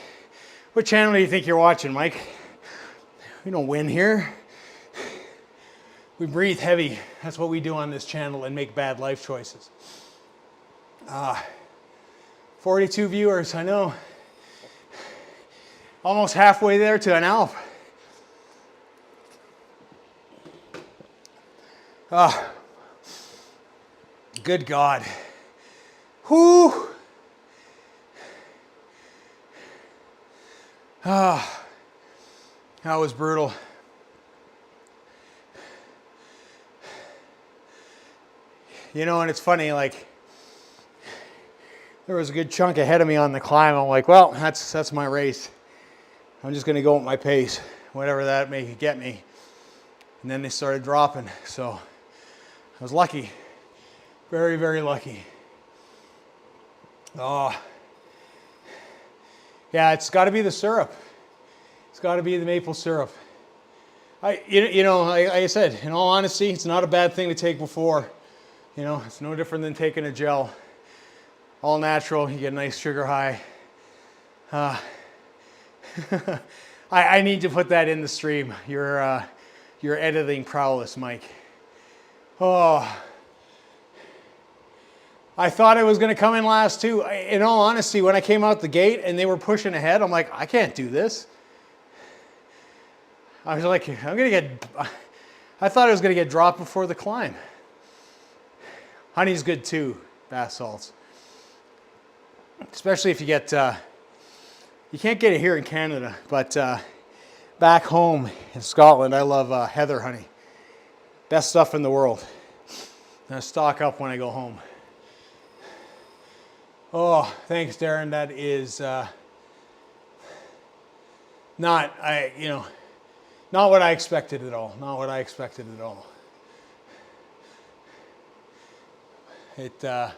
What channel do you think you're watching, Mike? We don't win here. We breathe heavy. That's what we do on this channel and make bad life choices. 42 viewers, I know. Almost halfway there to an Alp. Good God. Whoo! That was brutal. You know, and it's funny, like, there was a good chunk ahead of me on the climb. I'm like, well, that's my race. I'm just going to go at my pace, whatever that may get me. And then they started dropping, so I was lucky. Very, very lucky. Oh. Yeah, it's got to be the syrup. It's got to be the maple syrup. Like I said, in all honesty, it's not a bad thing to take before. You know, it's no different than taking a gel. All natural, you get a nice sugar high. I need to put that in the stream. Your editing prowess, Mike. Oh. I thought I was going to come in last too. In all honesty, when I came out the gate and they were pushing ahead, I'm like, I can't do this. I was like, I thought I was going to get dropped before the climb. Honey's good too, bath salts. Especially if you get, you can't get it here in Canada, but back home in Scotland, I love heather honey. Best stuff in the world. I'm gonna stock up when I go home. Oh, thanks, Darren. That is not what I expected at all. Not what I expected at all. I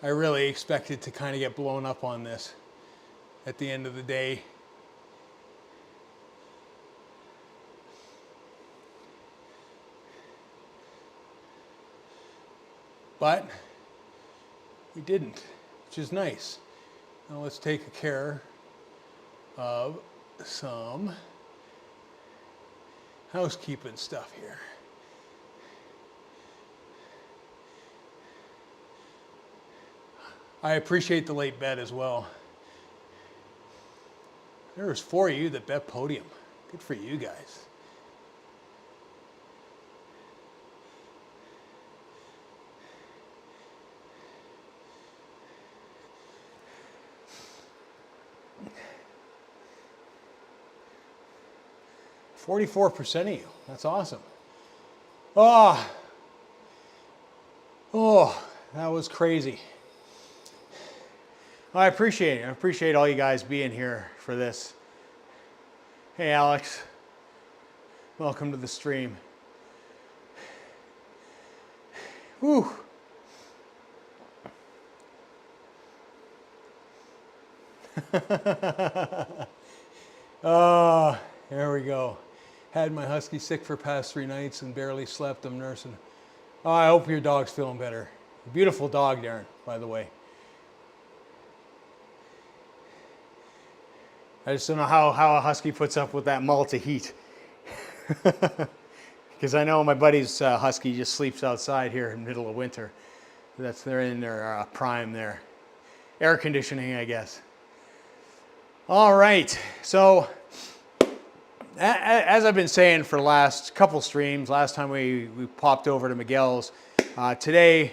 really expected to kind of get blown up on this at the end of the day. But we didn't, which is nice. Now let's take care of some housekeeping stuff here. I appreciate the late bet as well. There was 4 of you that bet podium. Good for you guys. "44% of you. That's awesome." Oh, that was crazy. I appreciate it. I appreciate all you guys being here for this. Hey, Alex. Welcome to the stream. Whew. Oh, there we go. Had my husky sick for past 3 nights and barely slept. I'm nursing. Oh, I hope your dog's feeling better. Beautiful dog, Darren, by the way. I just don't know how a husky puts up with that multi heat. Because I know my buddy's husky just sleeps outside here in the middle of winter. They're in their prime there. Air conditioning, I guess. All right, so as I've been saying for the last couple streams, last time we popped over to Miguel's, today,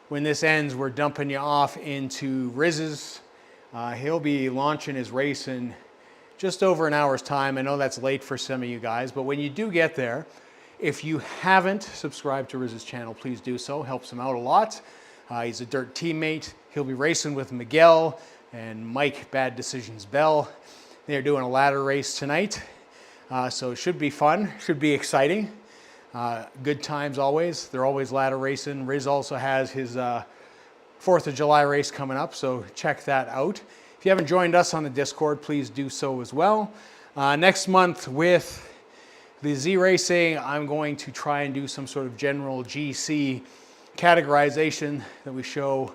when this ends, we're dumping you off into Riz's. He'll be launching his race in just over an hour's time. I know that's late for some of you guys, but when you do get there, if you haven't subscribed to Riz's channel, please do so. Helps him out a lot. He's a dirt teammate. He'll be racing with Miguel and Mike Bad Decisions Bell. They're doing a ladder race tonight. So it should be fun, should be exciting. Good times always. They're always ladder racing. Riz also has his 4th of July race coming up, so check that out. If you haven't joined us on the Discord, please do so as well. Next month with the ZRacing, I'm going to try and do some sort of general GC categorization that we show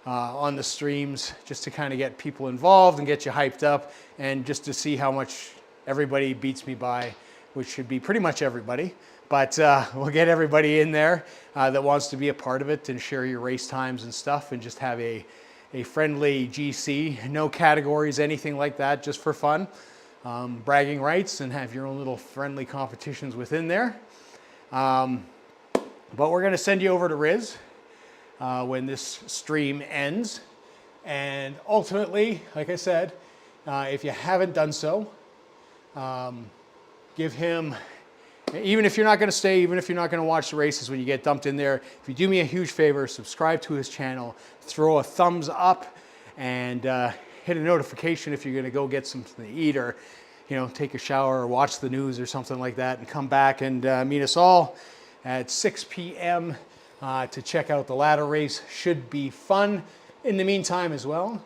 on the streams, just to kind of get people involved and get you hyped up, and just to see how much everybody beats me by, which should be pretty much everybody. But we'll get everybody in there that wants to be a part of it and share your race times and stuff, and just have a friendly GC, no categories, anything like that, just for fun. Bragging rights, and have your own little friendly competitions within there. But we're going to send you over to Riz when this stream ends. And ultimately, like I said, if you haven't done so, give him, even if you're not going to stay, even if you're not going to watch the races when you get dumped in there, if you do me a huge favor, subscribe to his channel, throw a thumbs up, and hit a notification if you're going to go get something to eat, or take a shower, or watch the news or something like that, and come back and meet us all at 6 p.m. To check out the ladder race. Should be fun. In the meantime as well,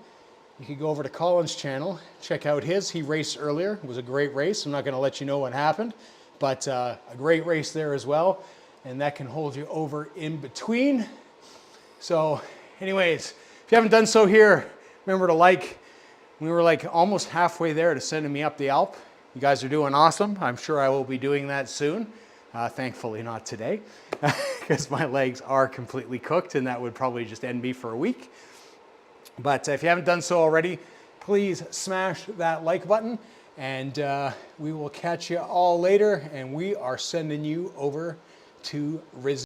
you could go over to Colin's channel, check out his. He raced earlier. It was a great race. I'm not going to let you know what happened, but a great race there as well, and that can hold you over in between. So anyways, if you haven't done so here, remember to like. We were like almost halfway there to sending me up the Alp. You guys are doing awesome. I'm sure I will be doing that soon. Thankfully not today, because my legs are completely cooked, and that would probably just end me for a week. But if you haven't done so already, please smash that like button, and we will catch you all later. And we are sending you over to Riz.